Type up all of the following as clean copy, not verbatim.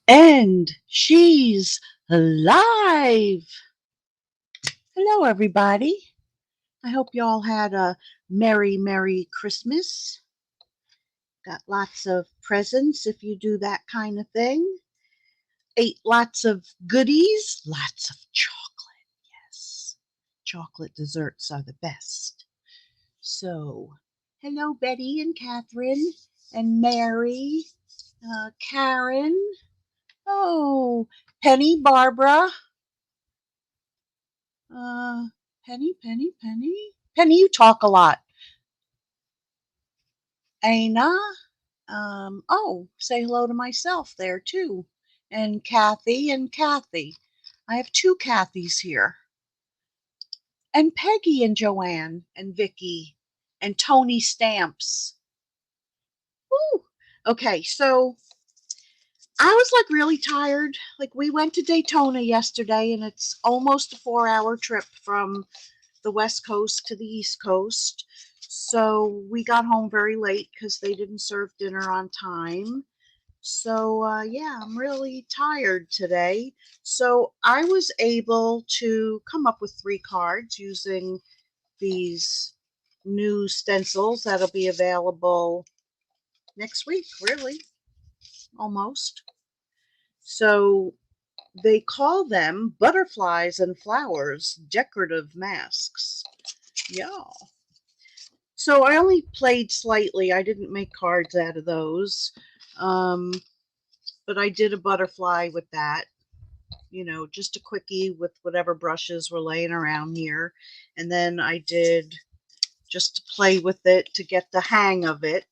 And she's live. Hello, everybody. I hope you all had a Merry Christmas. Got lots of presents if you do that kind of thing. Ate lots of goodies, lots of chocolate. Yes, chocolate desserts are the best. So, hello, Betty and Catherine and Mary, Karen. Oh, Penny, Barbara. Uh, Penny. Penny, you talk a lot. Aina. Oh, say hello to myself there too. And Kathy. I have two Kathys here. And Peggy and Joanne and Vicky and Tony Stamps. Woo! Okay, so I was like really tired. Like we went to Daytona yesterday and it's almost a 4-hour trip from the West Coast to the East Coast. So we got home very late because they didn't serve dinner on time. So yeah, I'm really tired today. So I was able to come up with 3 cards using these new stencils that'll be available next week, really, almost. So they call them butterflies and flowers, decorative masks. Yeah. So I only played slightly. I didn't make cards out of those. Um, but I did a butterfly with that, just a quickie with whatever brushes were laying around here. And then I did just to play with it to get the hang of it.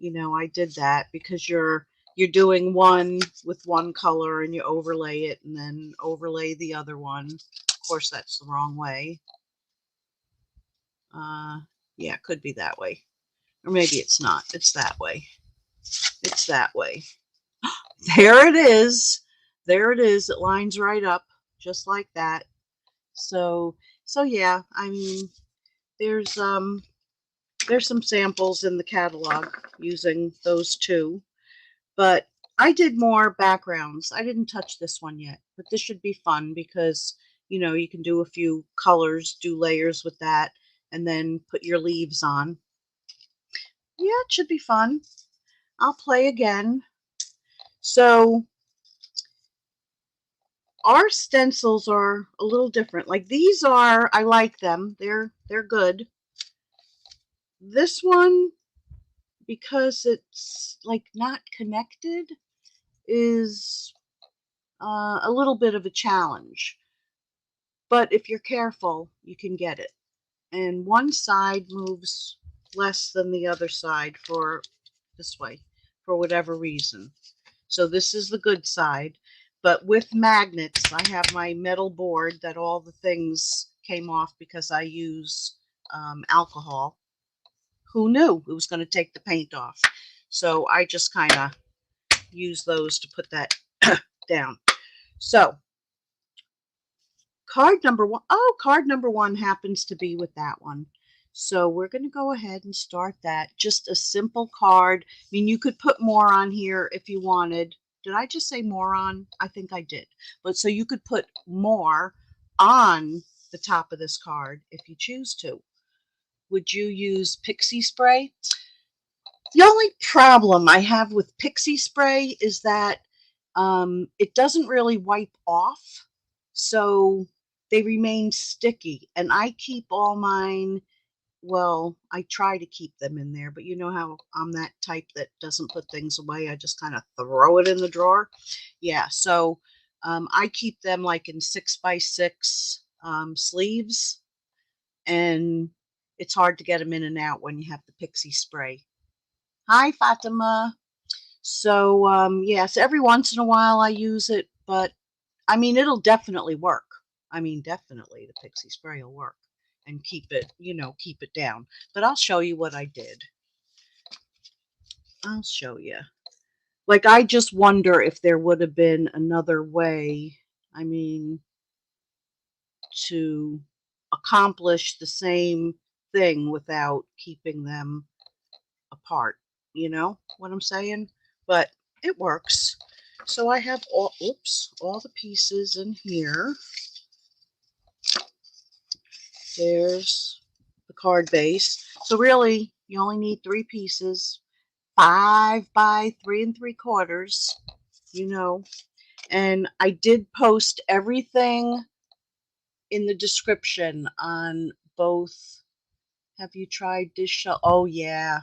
I did that because you're doing one with one color and you overlay it and then overlay the other one. Of course, that's the wrong way. Yeah, it could be that way. Or maybe it's not. It's that way. It's that way. There it is. There it is. It lines right up just like that. So yeah, I mean, there's some samples in the catalog using those two. But I did more backgrounds. I didn't touch this one yet, but this should be fun because, you can do a few colors, do layers with that, and then put your leaves on. Yeah, it should be fun. I'll play again. So our stencils are a little different. Like these are, I like them. They're good. This one, because it's like not connected, is a little bit of a challenge. But if you're careful, you can get it. And one side moves less than the other side for this way, for whatever reason. So this is the good side. But with magnets, I have my metal board that all the things came off because I use alcohol. Who knew it was going to take the paint off? So I just kind of use those to put that down. So card number one. Oh, card number one happens to be with that one. So we're going to go ahead and start that. Just a simple card. I mean, you could put more on here if you wanted. Did I just say more on? I think I did. But so you could put more on the top of this card if you choose to. Would you use pixie spray? The only problem I have with pixie spray is that it doesn't really wipe off. So they remain sticky. And I keep all mine, well, I try to keep them in there, but you know how I'm that type that doesn't put things away. I just kind of throw it in the drawer. Yeah, so I keep them like in 6x6 sleeves, and it's hard to get them in and out when you have the pixie spray. Hi, Fatima. So, yes, every once in a while I use it, but I mean, it'll definitely work. I mean, definitely the pixie spray will work and keep it, keep it down. But I'll show you what I did. I'll show you. Like, I just wonder if there would have been another way, I mean, to accomplish the same thing without keeping them apart. You know what I'm saying? But it works. So I have all, oops, all the pieces in here. There's the card base. So really, you only need 3 pieces, 5 by 3 3/4, you know. And I did post everything in the description on both. Have you tried dish shell? Oh yeah,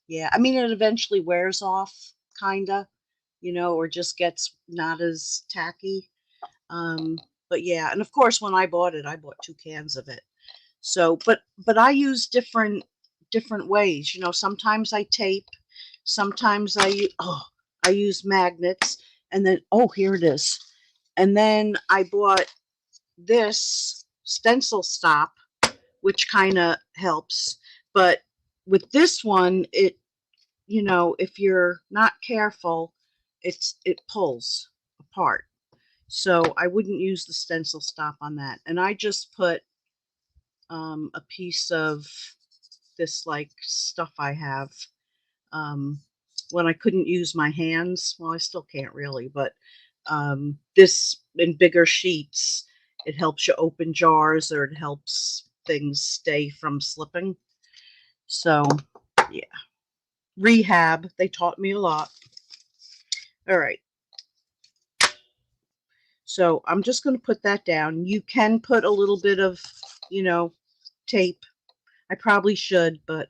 yeah. I mean, it eventually wears off, kinda, or just gets not as tacky. But yeah, and of course, when I bought it, I bought 2 cans of it. So, but I use different ways. Sometimes I tape, sometimes I use magnets, and then here it is. And then I bought this stencil stop, which kind of helps. But with this one, if you're not careful, it pulls apart. So I wouldn't use the stencil stop on that. And I just put a piece of this like stuff I have um, when I couldn't use my hands. Well, I still can't really, but this in bigger sheets, it helps you open jars, or it helps things stay from slipping. So yeah, rehab, they taught me a lot. All right. So I'm just going to put that down. You can put a little bit of, tape. I probably should, but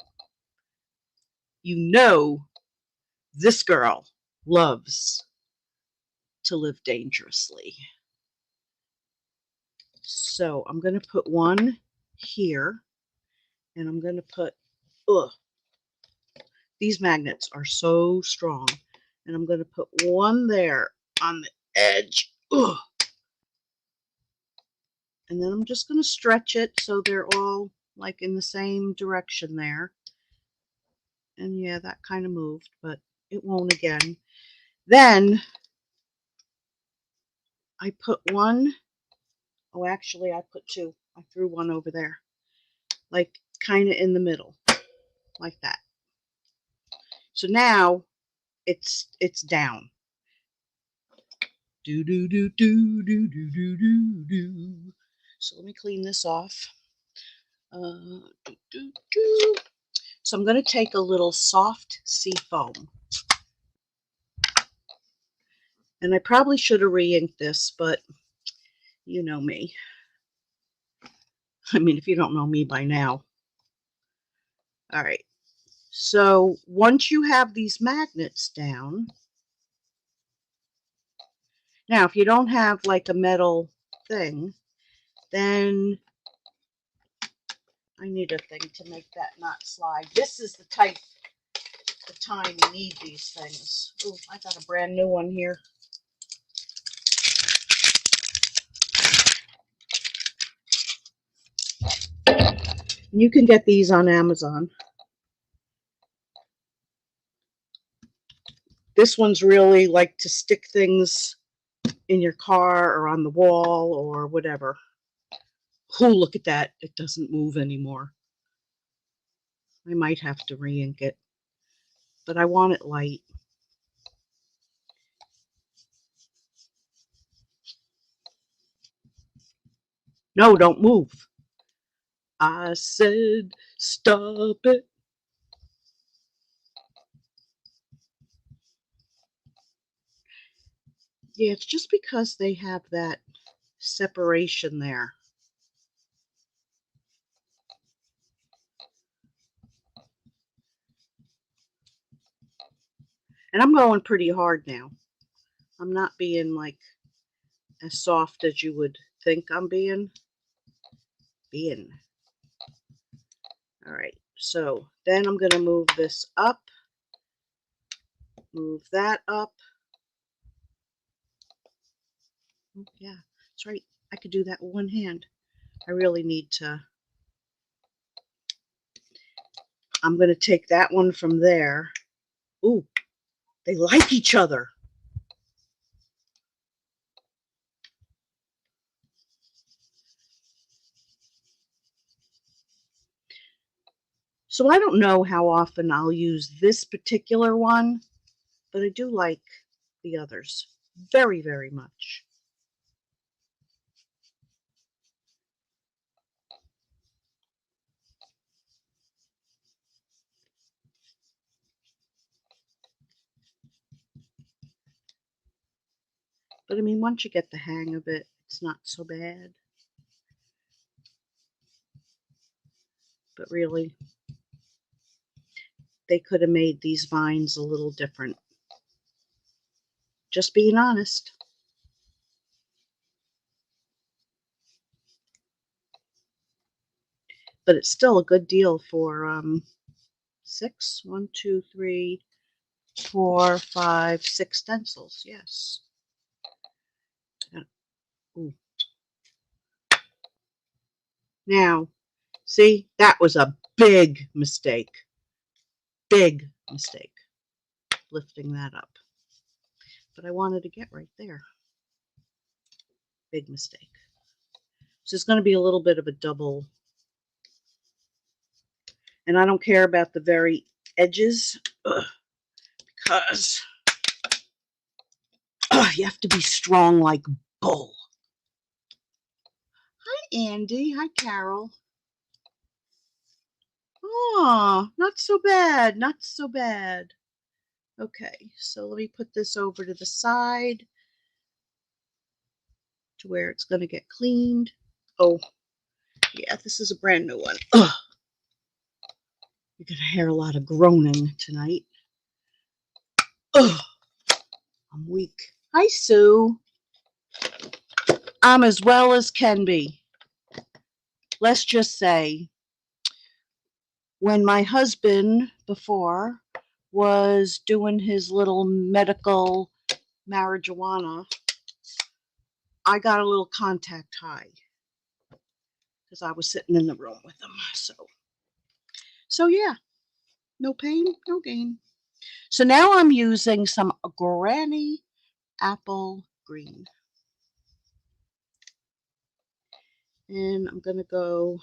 this girl loves to live dangerously. So I'm going to put one here, and I'm going to put, these magnets are so strong, and I'm going to put one there on the edge. And then I'm just going to stretch it so they're all like in the same direction there. And yeah, that kind of moved, but it won't again. Then I put one, actually I put 2. I threw one over there, like kind of in the middle, like that. So now it's down. Do do do do do do do do do. So let me clean this off. Do, do, do. So I'm going to take a little soft sea foam. And I probably should have re-inked this, but you know me. I mean, if you don't know me by now. All right. So once you have these magnets down, now if you don't have like a metal thing, then I need a thing to make that not slide. This is the time you need these things. Oh, I got a brand new one here. You can get these on Amazon. This one's really like to stick things in your car or on the wall or whatever. Oh, look at that. It doesn't move anymore. I might have to re-ink it, but I want it light. No, don't move. I said stop it. Yeah, it's just because they have that separation there. And I'm going pretty hard now. I'm not being like as soft as you would think I'm being. All right, so then I'm going to move this up, move that up. Oh, yeah, that's right. I could do that with one hand. I really need to. I'm going to take that one from there. Ooh, they like each other. So I don't know how often I'll use this particular one, but I do like the others. Very, very much. But I mean, once you get the hang of it, it's not so bad. But really, they could have made these vines a little different. Just being honest. But it's still a good deal for 6, 1, 2, 3, 4, 5, 6 stencils. Yes. Ooh. Now, see, that was a big mistake. Big mistake. Lifting that up. But I wanted to get right there. Big mistake. So it's going to be a little bit of a double. And I don't care about the very edges because you have to be strong like bull. Hi, Andy. Hi, Carol. Oh, not so bad. Not so bad. Okay, so let me put this over to the side to where it's going to get cleaned. Oh, yeah, this is a brand new one. Ugh. You're going to hear a lot of groaning tonight. Ugh. I'm weak. Hi, Sue. I'm as well as can be. Let's just say, when my husband before was doing his little medical marijuana, I got a little contact high because I was sitting in the room with him. So yeah, no pain, no gain. So now I'm using some Granny Apple Green. And I'm going to go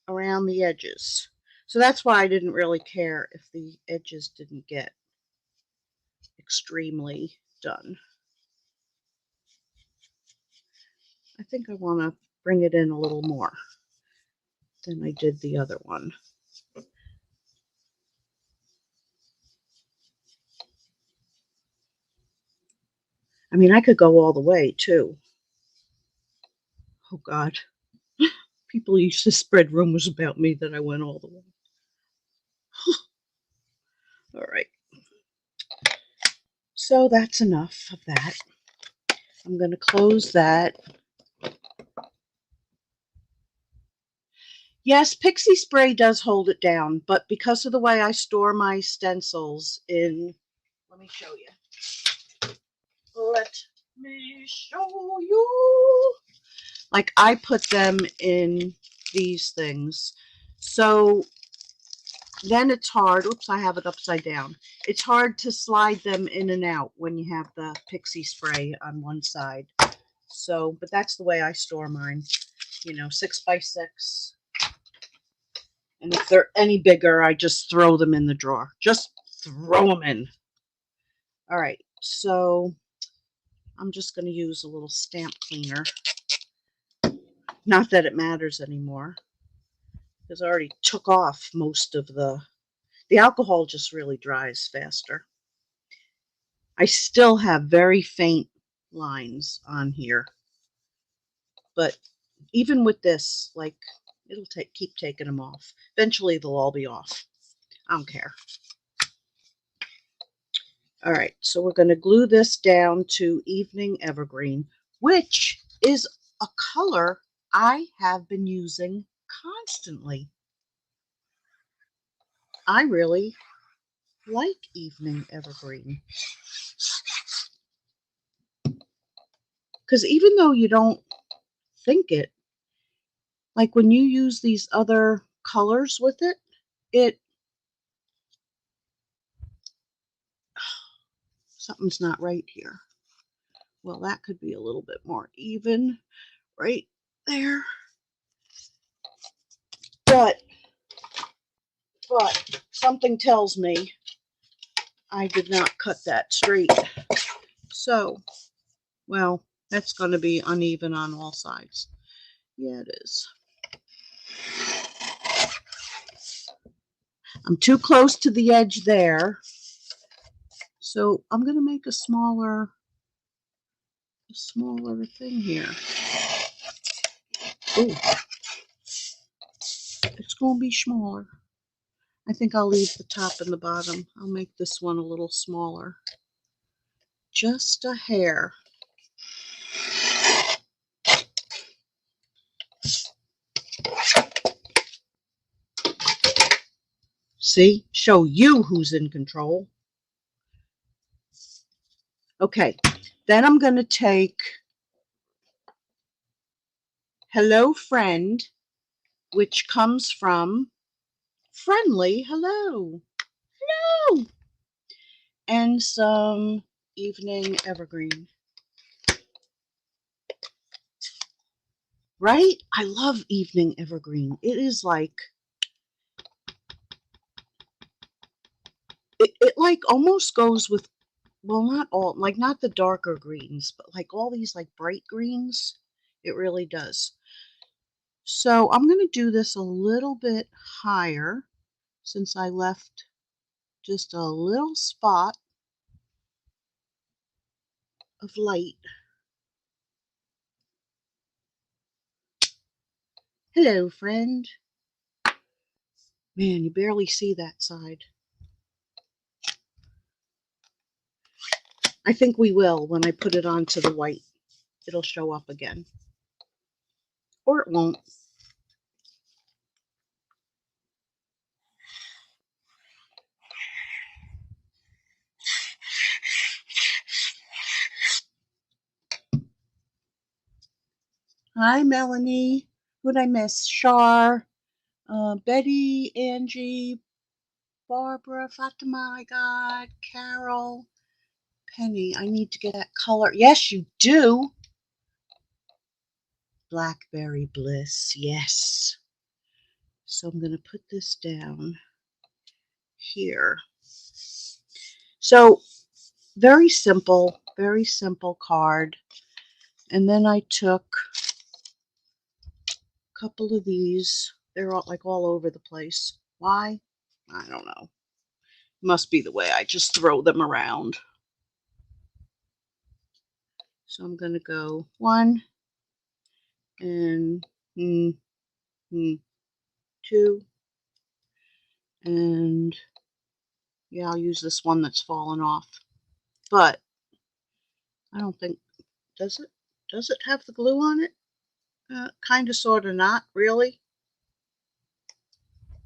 around the edges. So that's why I didn't really care if the edges didn't get extremely done. I think I want to bring it in a little more than I did the other one. I mean, I could go all the way too. Oh God. People used to spread rumors about me that I went all the way. All right. So that's enough of that. I'm going to close that. Yes, Pixie Spray does hold it down, but because of the way I store my stencils in, let me show you. Let me show you. Like, I put them in these things. So then it's hard. Oops, I have it upside down. It's hard to slide them in and out when you have the Pixie Spray on one side. So, but that's the way I store mine. You know, 6 by 6. And if they're any bigger, I just throw them in the drawer. Just throw them in. All right, so I'm just going to use a little stamp cleaner. Not that it matters anymore, because I already took off most of the alcohol just really dries faster. I still have very faint lines on here, but even with this, like, it'll keep taking them off. Eventually, they'll all be off. I don't care. All right, so we're going to glue this down to Evening Evergreen, which is a color I have been using constantly. I really like Evening Evergreen. Because even though you don't think it, like when you use these other colors with it, something's not right here. Well, that could be a little bit more even right there. But something tells me I did not cut that straight. So, well, that's going to be uneven on all sides. Yeah, it is. I'm too close to the edge there. So I'm going to make a smaller thing here. Ooh, it's going to be smaller. I think I'll leave the top and the bottom. I'll make this one a little smaller. Just a hair. See? Show you who's in control. Okay, then I'm going to take Hello Friend, which comes from Friendly Hello. Hello! And some Evening Evergreen. Right? I love Evening Evergreen. It is like, it like almost goes with, well, not all, like not the darker greens, but like all these like bright greens. It really does. So I'm going to do this a little bit higher since I left just a little spot of light. Hello, friend. Man, you barely see that side. I think we will when I put it onto the white. It'll show up again. Or it won't. Hi, Melanie. Who'd I miss? Shar, Betty, Angie, Barbara, Fatima, I got Carol, Penny. I need to get that color. Yes, you do. Blackberry Bliss. Yes. So I'm going to put this down here. So very simple card. And then I took a couple of these. They're all, like all over the place. Why? I don't know. Must be the way I just throw them around. So I'm going to go 1 and 2 and yeah, I'll use this one that's fallen off. But I don't think, does it? Does it have the glue on it? Kind of, sort of, not really.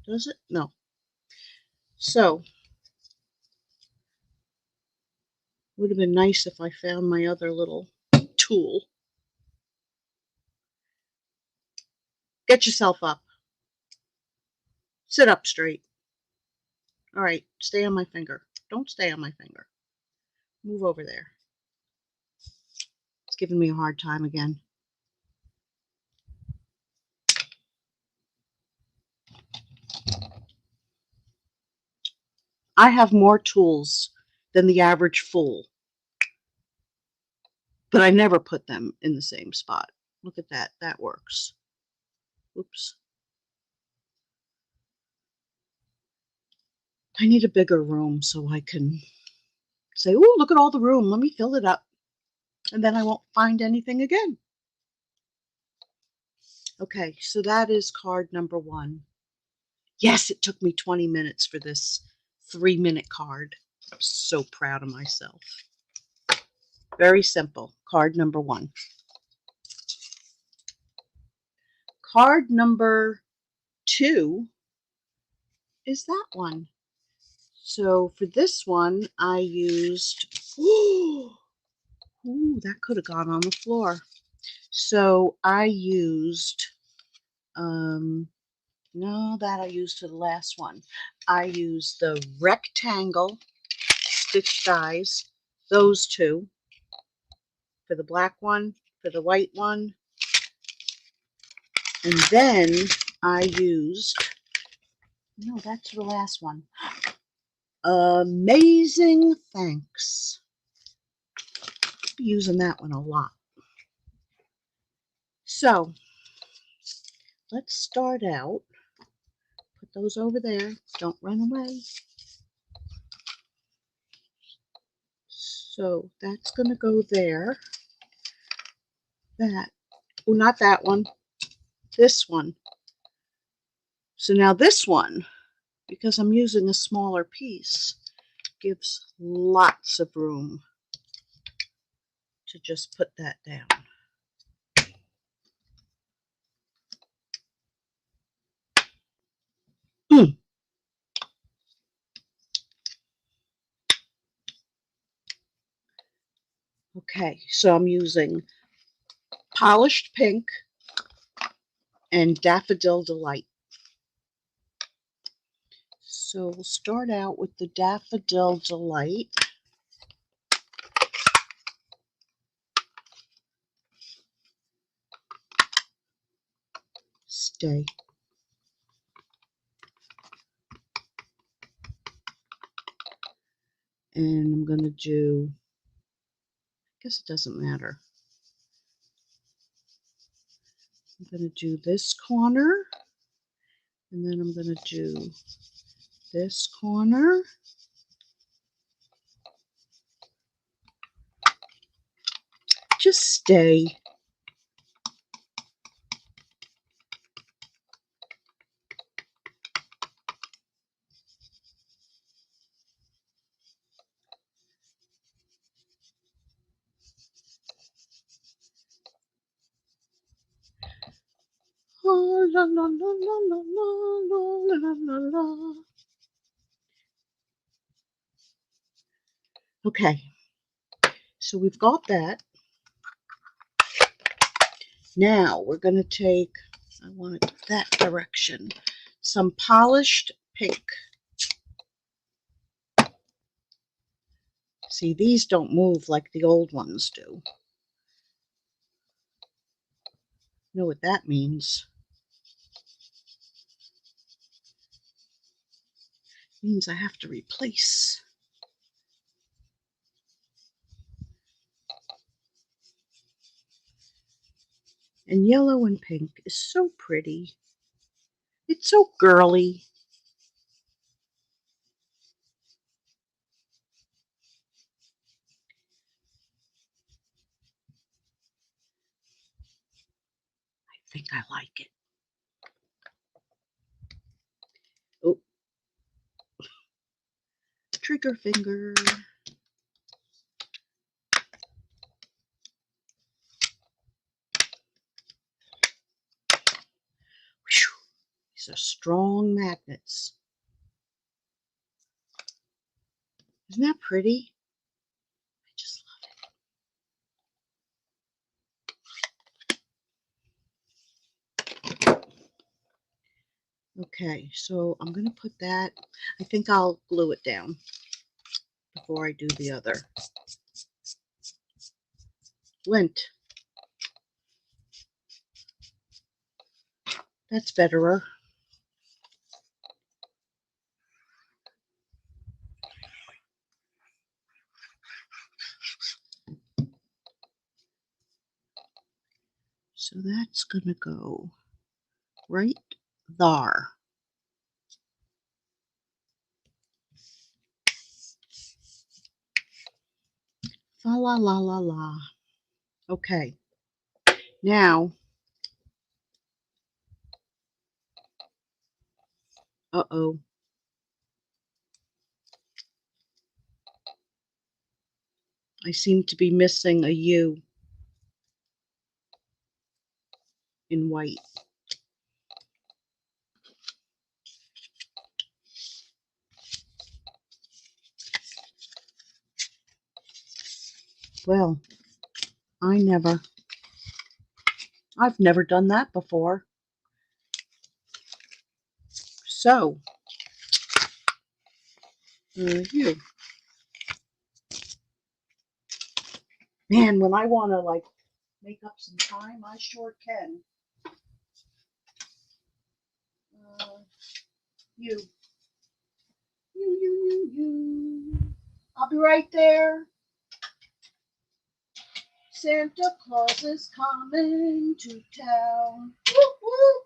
Does it? No. So, would have been nice if I found my other little tool. Get yourself up. Sit up straight. All right, stay on my finger. Don't stay on my finger. Move over there. It's giving me a hard time again. I have more tools than the average fool, but I never put them in the same spot. Look at that. That works. Oops. I need a bigger room so I can say, oh, look at all the room. Let me fill it up. And then I won't find anything again. Okay, so that is card number 1. Yes, it took me 20 minutes for this 3-minute card. I'm so proud of myself. Very simple. Card number 1. Card number 2 is that one. So for this one, I used, ooh, that could have gone on the floor. So I used, no, that I used for the last one. I used the rectangle stitch dies, those two, for the black one, for the white one. And then I used, no, that's the last one. Amazing Thanks. I'll be using that one a lot. So let's start out. Put those over there. Don't run away. So that's going to go there. That. Oh, not that one. This one. So now this one, because I'm using a smaller piece, gives lots of room to just put that down. Okay, so I'm using Polished Pink and Daffodil Delight. So we'll start out with the Daffodil Delight. Stay. And I'm going to do, I guess it doesn't matter. I'm going to do this corner, and then I'm going to do this corner. Just stay. Oh, la, la, la, la, la, la, la, la, la. Okay, so we've got that. Now we're going to take, I want it that direction, some Polished Pink. See, these don't move like the old ones do. You know what that means? It means I have to replace. And yellow and pink is so pretty. It's so girly. I think I like it. Oh, trigger finger. Whew. These are strong magnets. Isn't that pretty? I just love it. Okay, so I'm going to put that. I think I'll glue it down before I do the other. Lint. That's betterer. So that's going to go right there. Fa la la la la. Okay. Now, uh-oh. I seem to be missing a U in white. Well, I've never done that before. So, you. Man, when I want to like make up some time, I sure can. You. I'll be right there. Santa Claus is coming to town. Woo, woo.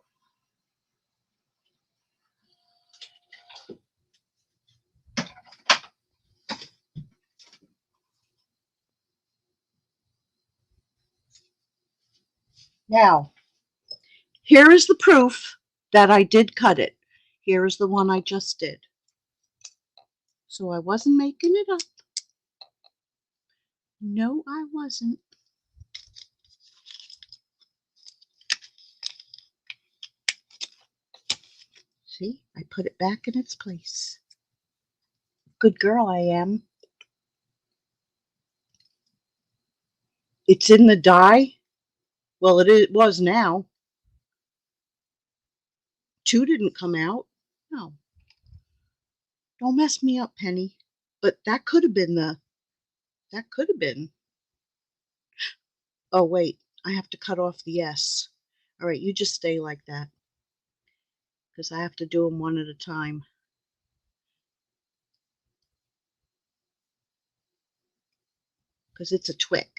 Now, here is the proof that I did cut it. Here is the one I just did. So I wasn't making it up. No, I wasn't. See, I put it back in its place. Good girl I am. It's in the die. Well, it was now. 2 didn't come out. No. Don't mess me up, Penny. But that could have been that could have been. Oh, wait. I have to cut off the S. All right, you just stay like that. Because I have to do them one at a time. Because it's a twick.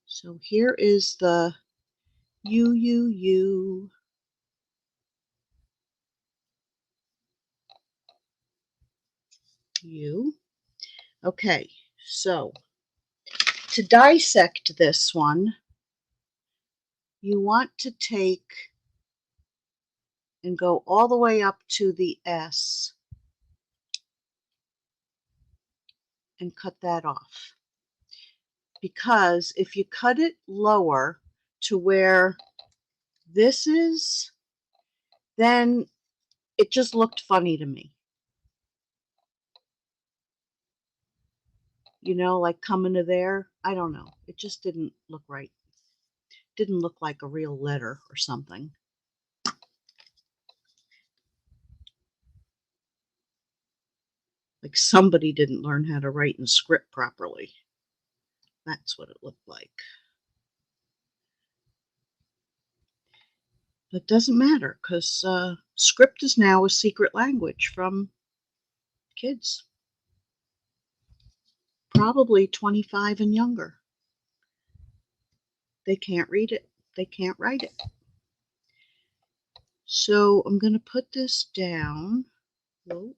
So here is the U. Okay, so to dissect this one, you want to take and go all the way up to the S and cut that off. Because if you cut it lower to where this is, then it just looked funny to me. You know, like coming to there. I don't know. It just didn't look right. Didn't look like a real letter or something. Like somebody didn't learn how to write in script properly. That's what it looked like. But it doesn't matter because script is now a secret language from kids. Probably 25 and younger. They can't read it. They can't write it. So I'm going to put this down. Whoa.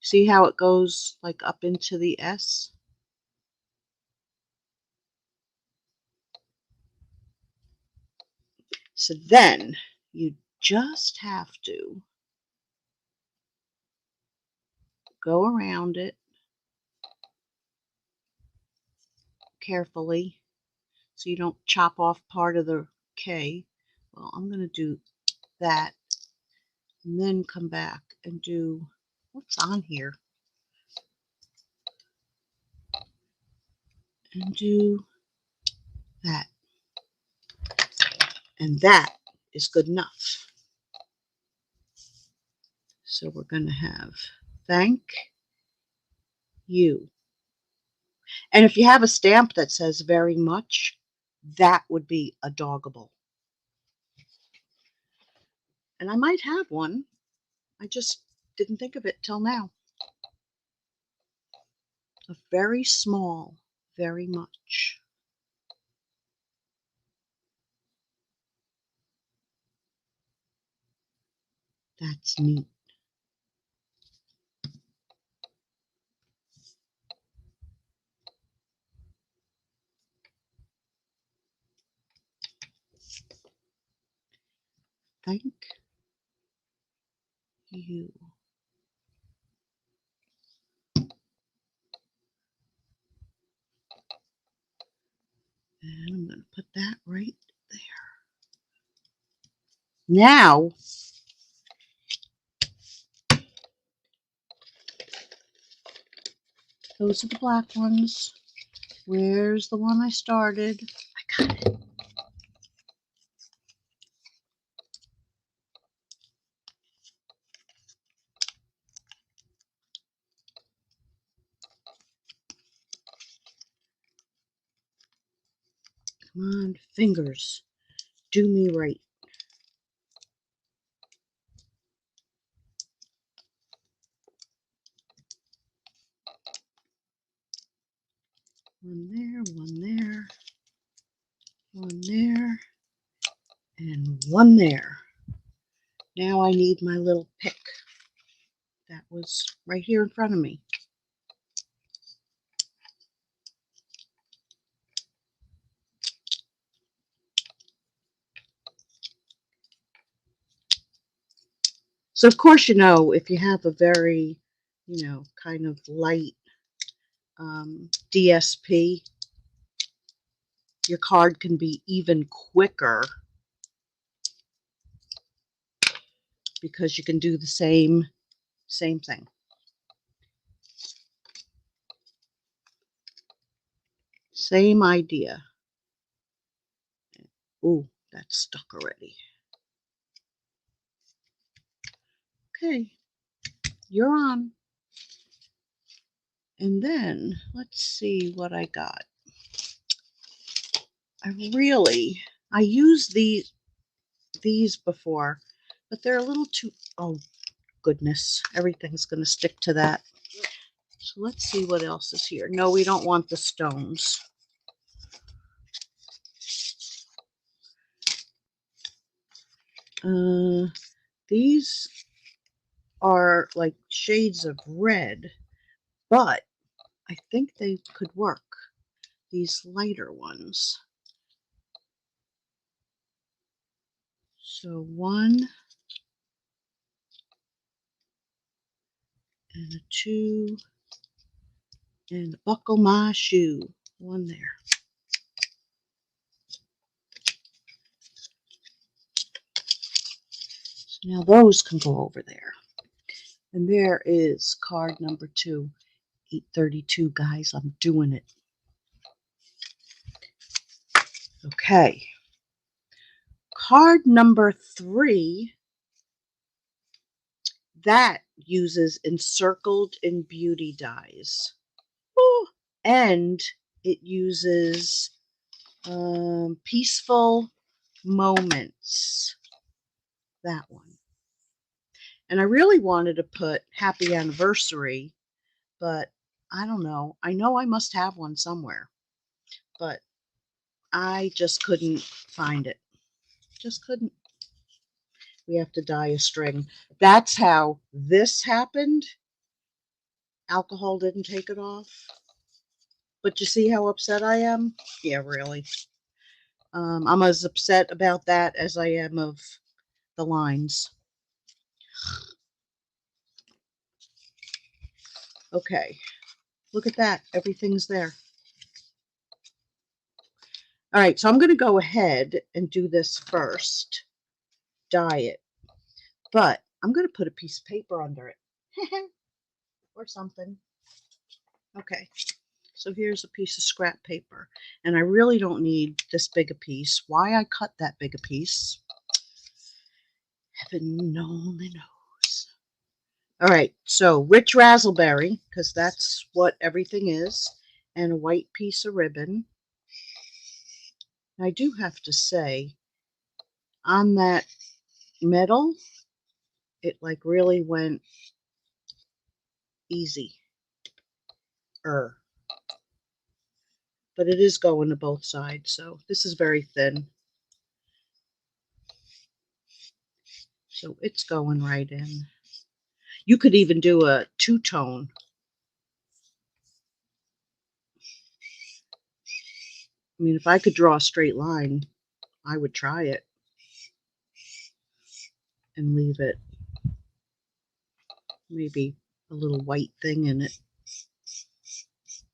See how it goes like up into the S? So then you just have to go around it carefully so you don't chop off part of the K. Well, I'm going to do that and then come back and do what's on here and do that. And that is good enough. So we're going to have thank you. And if you have a stamp that says very much, that would be a doggable. And I might have one. I just didn't think of it till now. A very small, very much. That's neat. Thank you. And I'm going to put that right there. Now, those are the black ones. Where's the one I started? I got it. Come on, fingers. Do me right. One there, one there, one there, and one there. Now I need my little pick that was right here in front of me. So of course, you know, if you have a very, you know, kind of light DSP, your card can be even quicker because you can do the same thing. Same idea. Ooh, that's stuck already. Okay, you're on. And then let's see what I got. I used these before, but they're a little too, oh goodness, everything's going to stick to that. So let's see what else is here. No, we don't want the stones. These are like shades of red, but I think they could work. These lighter ones. So one and a two and buckle my shoe. One there. So now those can go over there. And there is card number 2. 832, guys. I'm doing it. Okay. Card number 3. That uses Encircled in Beauty dies. Ooh. And it uses Peaceful Moments. That one. And I really wanted to put Happy Anniversary, but I don't know. I know I must have one somewhere, but I just couldn't find it. Just couldn't. We have to dye a string. That's how this happened. Alcohol didn't take it off. But you see how upset I am? Yeah, really. I'm as upset about that as I am of the lines. Okay. Look at that. Everything's there. All right, so I'm going to go ahead and do this first. Dye it. But I'm going to put a piece of paper under it. Or something. Okay. So here's a piece of scrap paper. And I really don't need this big a piece. Why I cut that big a piece, heaven only knows. All right, so rich razzleberry, because that's what everything is, and a white piece of ribbon. I do have to say, on that metal, it like really went easy. But it is going to both sides, so this is very thin. So it's going right in. You could even do a two-tone. I mean, if I could draw a straight line, I would try it and leave it maybe a little white thing in it.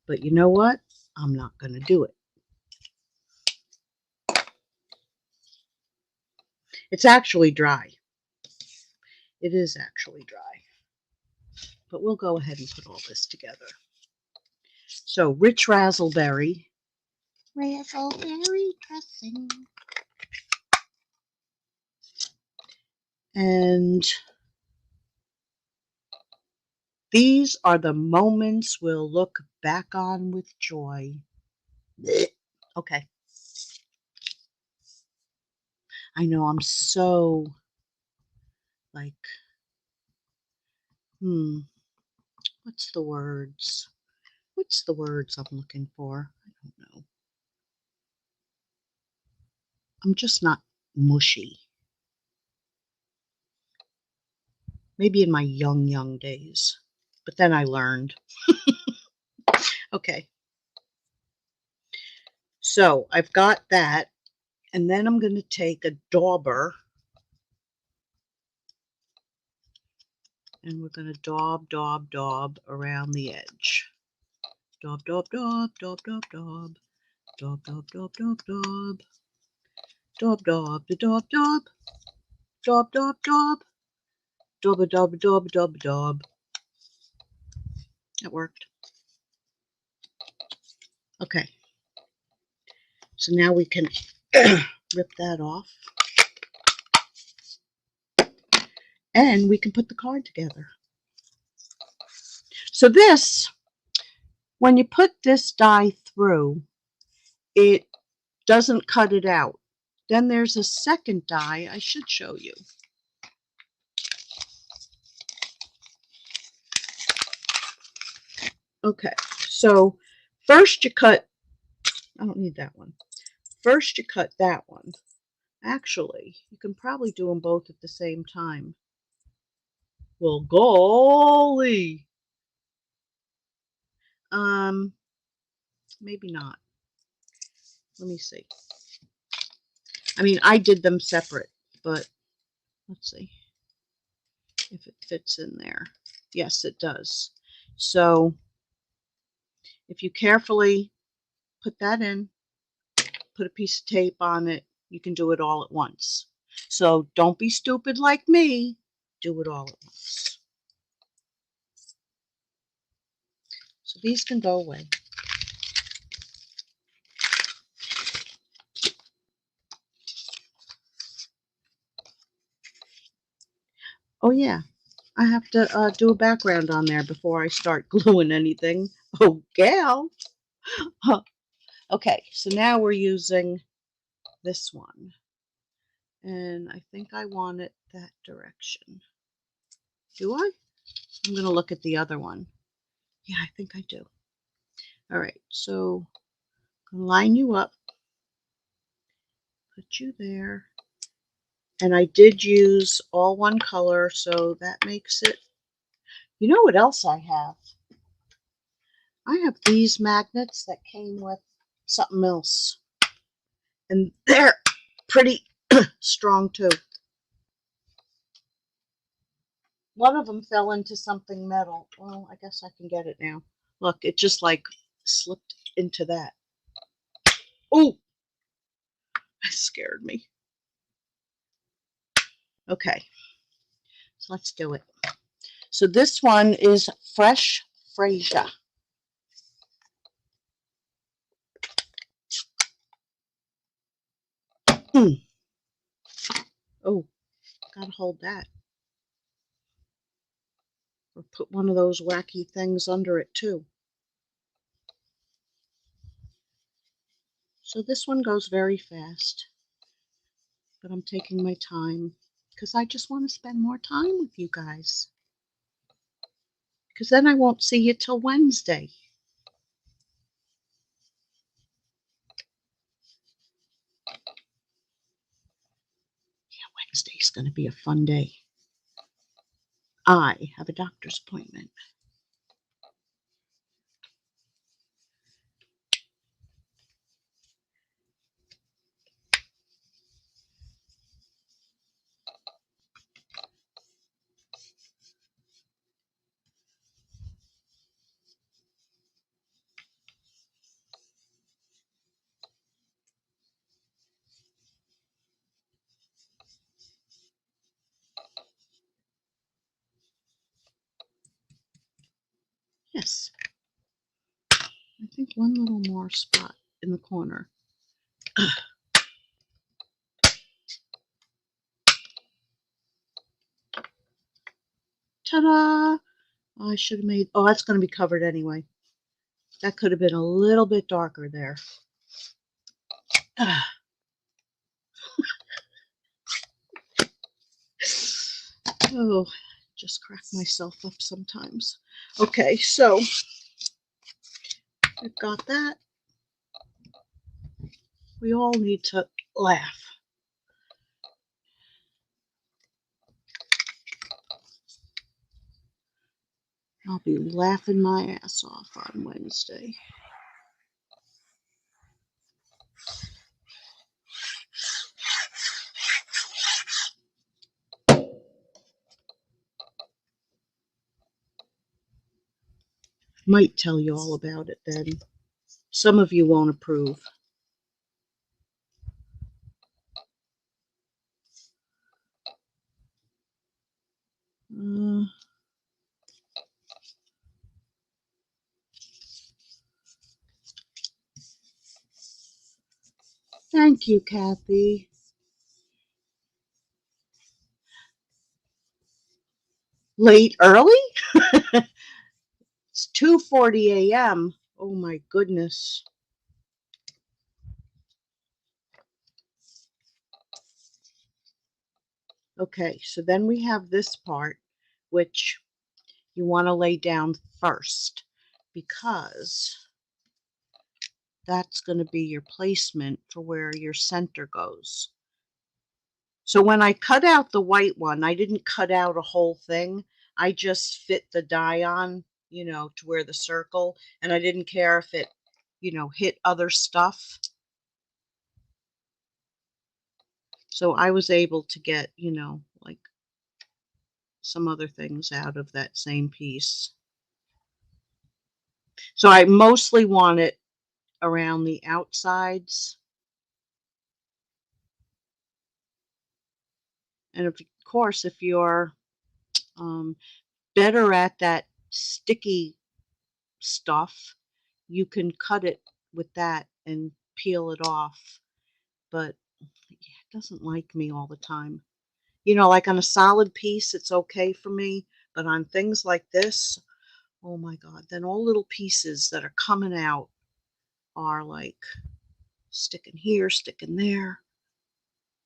But you know what? I'm not going to do it. It's actually dry. It is actually dry. But we'll go ahead and put all this together. So, rich razzleberry. Razzleberry dressing. And these are the moments we'll look back on with joy. Okay. I know I'm so like, what's the words? What's the words I'm looking for? I don't know. I'm just not mushy. Maybe in my young days. But then I learned. Okay. So I've got that. And then I'm going to take a dauber. And we're going to daub around the edge. Daub, daub, daub, daub, daub, daub. Daub, daub, daub, daub, daub. Daub, daub, daub, daub. Daub, daub, daub. Daub, daub, daub, daub, daub. It worked. Okay. So now we can rip that off. And we can put the card together. So this, when you put this die through, it doesn't cut it out. Then there's a second die I should show you. Okay, so first you cut, I don't need that one. First you cut that one. Actually, you can probably do them both at the same time. Well, golly. Maybe not. Let me see. I mean, I did them separate, but let's see if it fits in there. Yes, it does. So if you carefully put that in, put a piece of tape on it, you can do it all at once. So don't be stupid like me. Do it all at once. So these can go away. Oh yeah, I have to do a background on there before I start gluing anything. Oh, gal. Huh. Okay, so now we're using this one. And I think I want it that direction. Do I? I'm going to look at the other one. Yeah, I think I do. All right, so I'm going to line you up. Put you there. And I did use all one color, so that makes it... You know what else I have? I have these magnets that came with something else. And they're pretty strong too. One of them fell into something metal. Well, I guess I can get it now. Look, it just like slipped into that. Oh, that scared me. Okay, so let's do it. So this one is Fresh Freesia. Oh, gotta hold that. Or put one of those wacky things under it too. So this one goes very fast, but I'm taking my time because I just want to spend more time with you guys. Because then I won't see you till Wednesday. Yeah, Wednesday's going to be a fun day. I have a doctor's appointment. Yes. I think one little more spot in the corner. Ta-da! Oh, I should have made... Oh, that's going to be covered anyway. That could have been a little bit darker there. Oh, just crack myself up sometimes. Okay, so we've got that. We all need to laugh. I'll be laughing my ass off on Wednesday. Might tell you all about it then. Some of you won't approve. Thank you, Kathy. Late early? It's 2:40 a.m. Oh my goodness. Okay, so then we have this part, which you want to lay down first, because that's going to be your placement for where your center goes. So when I cut out the white one, I didn't cut out a whole thing. I just fit the die on, to where the circle, and I didn't care if it, hit other stuff. So I was able to get, like some other things out of that same piece. So I mostly want it around the outsides. And of course, if you're better at that sticky stuff, you can cut it with that and peel it off. But it doesn't like me all the time. Like on a solid piece, it's okay for me. But on things like this, oh my God, then all little pieces that are coming out are like sticking here, sticking there.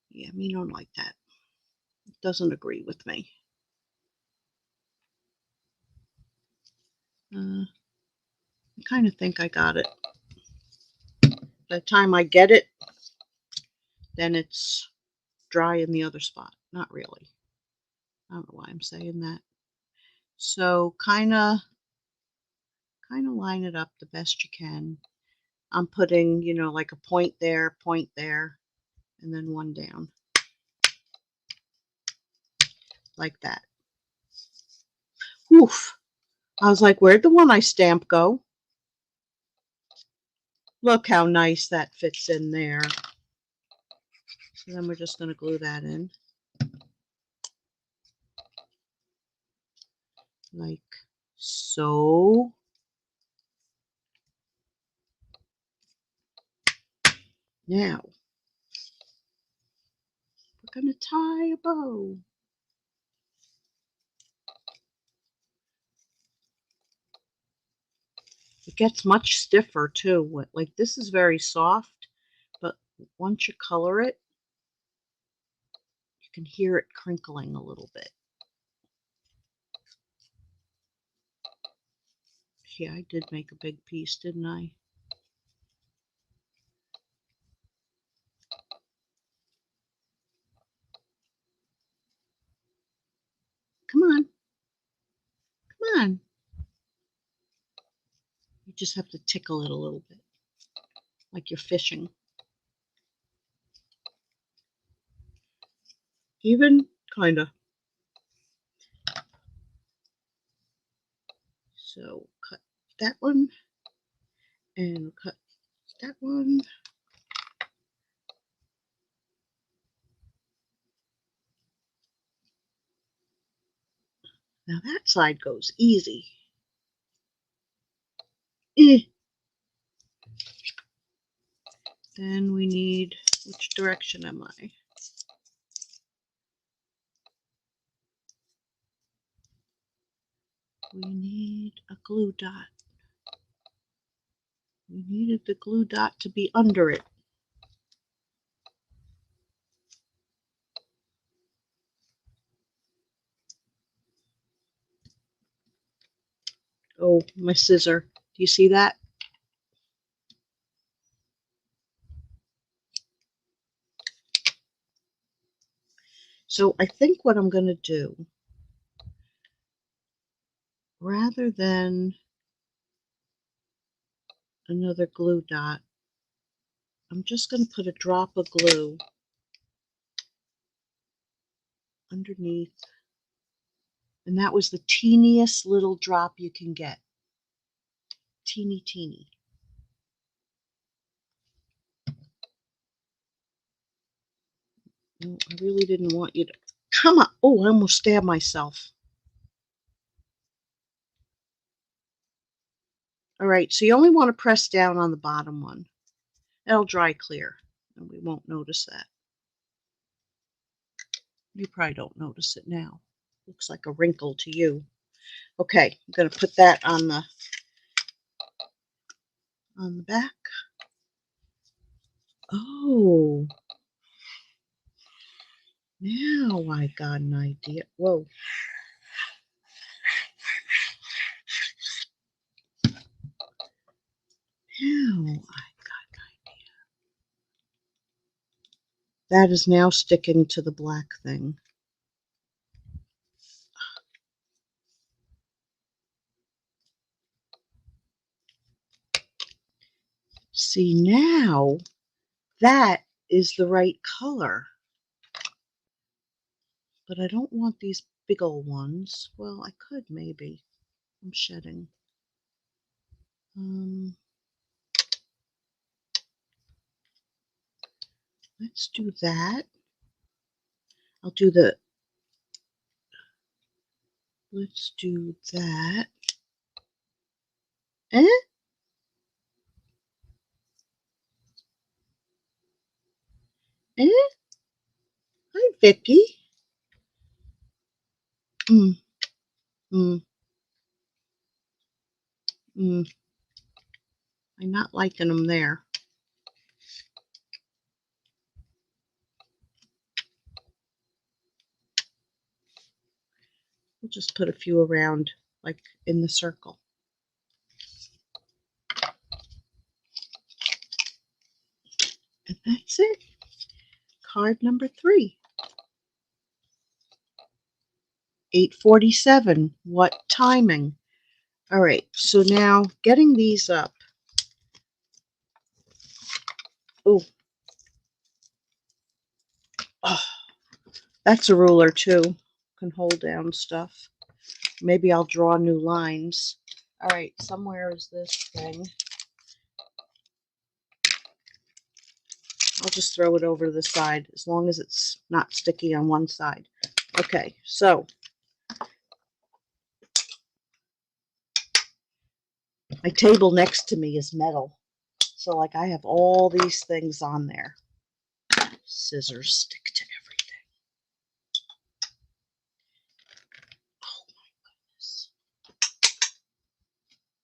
Yeah, me don't like that. It doesn't agree with me. I kind of think I got it. By the time I get it, then it's dry in the other spot. Not really. I don't know why I'm saying that. So kind of line it up the best you can. I'm putting, like a point there, and then one down. Like that. Oof. I was like, where'd the one I stamped go? Look how nice that fits in there. So then we're just going to glue that in. Like so. Now, we're going to tie a bow. It gets much stiffer too. Like this is very soft, but once you color it, you can hear it crinkling a little bit. Yeah, I did make a big piece, didn't I? Come on. Come on. You just have to tickle it a little bit, like you're fishing. Even, kind of. So cut that one, and cut that one. Now that side goes easy. Then we need, which direction am I? We need a glue dot. We needed the glue dot to be under it. Oh, my scissor. Do you see that? So I think what I'm going to do, rather than another glue dot, I'm just going to put a drop of glue underneath. And that was the teeniest little drop you can get. Teeny, teeny. No, I really didn't want you to. Come on. Oh, I almost stabbed myself. All right, so you only want to press down on the bottom one. It'll dry clear, and we won't notice that. You probably don't notice it now. Looks like a wrinkle to you. Okay, I'm going to put that on the back. Oh, now I got an idea. Whoa. Now I got an idea. That is now sticking to the black thing. See, now that is the right color. But I don't want these big old ones. Well, I could maybe. I'm shedding. Let's do that. I'll do the. Let's do that. Eh? Eh? Hi, Vicky. Mm. Mm. Mm. I'm not liking them there. We'll just put a few around, like in the circle. And that's it. Card number 3. 8:47. What timing? All right, so now getting these up. Oh, that's a ruler too. Can hold down stuff. Maybe I'll draw new lines. All right, somewhere is this thing. I'll just throw it over to the side as long as it's not sticky on one side. Okay, so my table next to me is metal. So like I have all these things on there. Scissors stick to everything. Oh my goodness.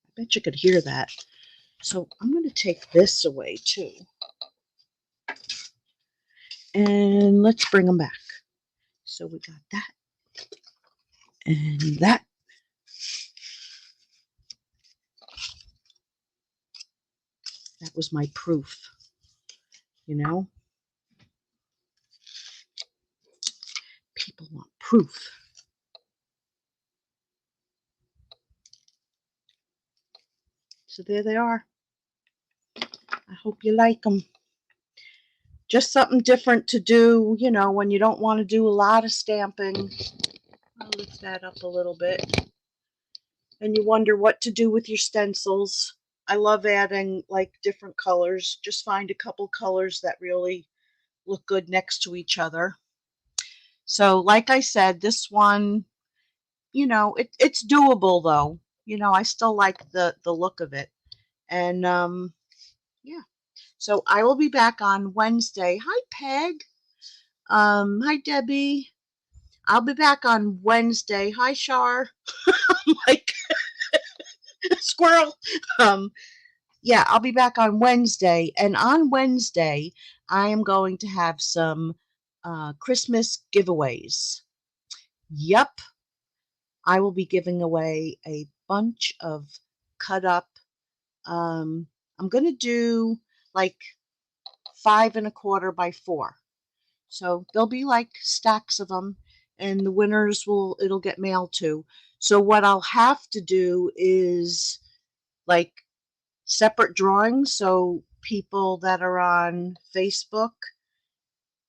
I bet you could hear that. So I'm going to take this away too. And let's bring them back. So we got that and that. That was my proof, you know? People want proof. So there they are. I hope you like them. Just something different to do, you know, when you don't want to do a lot of stamping. I'll lift that up a little bit. And you wonder what to do with your stencils. I love adding like different colors. Just find a couple colors that really look good next to each other. So like I said, this one, you know, it's doable though. You know, I still like the look of it. And yeah. So I will be back on Wednesday. Hi, Peg. Hi, Debbie. I'll be back on Wednesday. Hi, Shar. Like squirrel. Yeah, I'll be back on Wednesday. And on Wednesday, I am going to have some Christmas giveaways. Yep. I will be giving away a bunch of cut up. I'm going to do like 5 1/4 by 4. So there'll be like stacks of them, and the winners it'll get mailed to. So what I'll have to do is like separate drawings so people that are on Facebook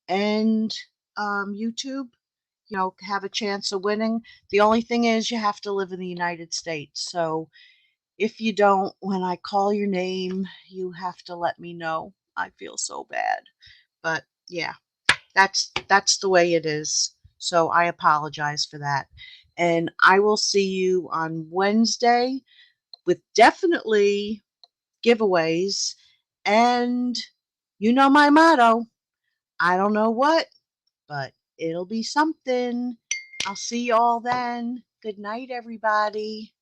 and YouTube, have a chance of winning. The only thing is you have to live in the United States. So if you don't, when I call your name, you have to let me know. I feel so bad. But yeah, that's the way it is. So I apologize for that. And I will see you on Wednesday with definitely giveaways. And you know my motto. I don't know what, but it'll be something. I'll see you all then. Good night, everybody.